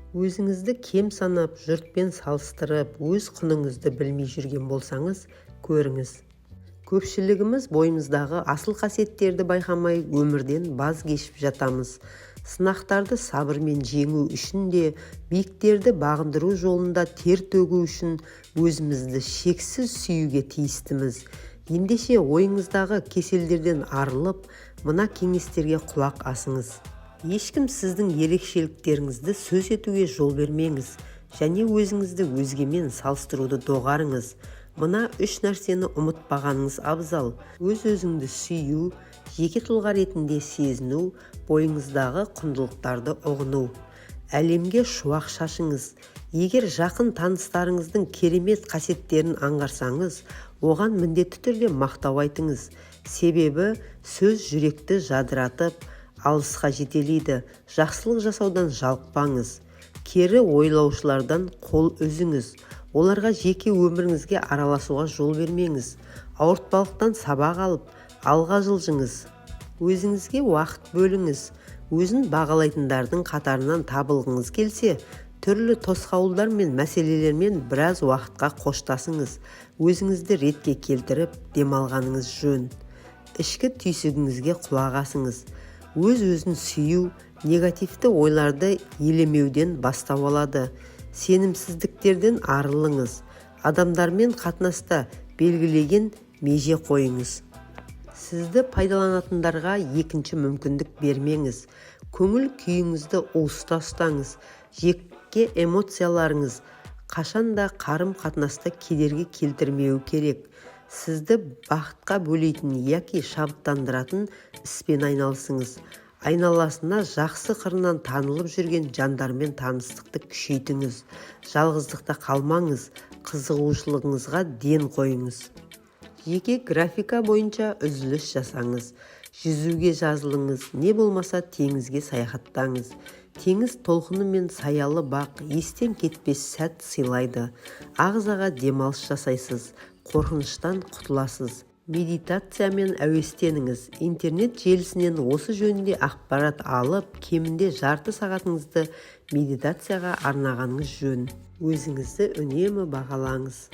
Өзіңізді кем санап, жұртпен салыстырып, өз құныңызды білмей жүрген болсаңыз, көріңіз. Көпшілігіміз бойымыздағы асыл қасиеттерді байқамай өмірден баз кешіп жатамыз. Сынақтарды сабырмен жеңу үшін де, биіктерді бағындыру жолында тер төгу үшін өзімізді шексіз сүюге тиістіміз. Ендеше ойыңыздағы кеселдерден арылып, мына кеңестерге құлақ асыңыз. Ешкім сіздің ерекшеліктеріңізді сөз етуге жол бермеңіз, және өзіңізді өзгемен салыстыруды доғарыңыз. Мына 3 нәрсені ұмытпағаныңыз абзал: өз-өзіңді сүю, жеке тұлға ретінде сезіну, бойыңыздағы құндылықтарды ұғыну. Әлемге шуақ шашыңыз. Егер жақын таныстарыңыздың керемет қасиеттерін аңғарсаңыз, оған міндетті түрде мақтау айтыңыз. Себебі сөз жүректі жадыратып, алысқа жетелейді. Жақсылық жасаудан жалықпаңыз. Кері ойлаушылардан қол үзіңіз. Оларға жеке өміріңізге араласуға жол бермеңіз. Ауыртпалықтан сабақ алып, алға жылжыңыз. Өзіңізге уақыт бөліңіз. Өзін бағалайтындардың қатарынан табылғыңыз келсе, түрлі тосқауылдар мен мәселелермен біраз уақытқа қоштасыңыз. Өзіңізді ретке келтіріп, демалғаныңыз жөн. Ішкі түйсігіңізге құлақ асыңыз. Өз-өзін сүю негативті ойларды елемеуден бастау алады. Сенімсіздіктерден арылыңыз. Адамдармен қатынаста белгілеген меже қойыңыз. Сізді пайдаланатындарға екінші мүмкіндік бермеңіз. Көңіл күйіңізді уыста ұстаңыз. Жеке эмоцияларыңыз қашанда қарым-қатынаста кедергі келтірмеу керек. Сізді бақытқа бөлейтін яки шабыттандыратын іспен айналысыңыз. Айналасына жақсы қырынан танылып жүрген жандармен таныстықты күшейтіңіз. Жалғыздықта қалмаңыз, қызығушылығыңызға ден қойыңыз. Жеке графика бойынша үзіліс жасаңыз. Жүзуге жазылыңыз, не болмаса теңізге саяхаттаңыз. Теңіз толқыны мен саялы бақ естен кетпес сәт сыйлайды. Ағзаға демалыс жасайсыз, қорқыныштан құтыласыз. Медитациямен әуестеніңіз. Интернет желісінен осы жөнінде ақпарат алып, кемінде жарты сағатыңызды медитацияға арнағаныңыз жөн. Өзіңізді үнемі бағалаңыз.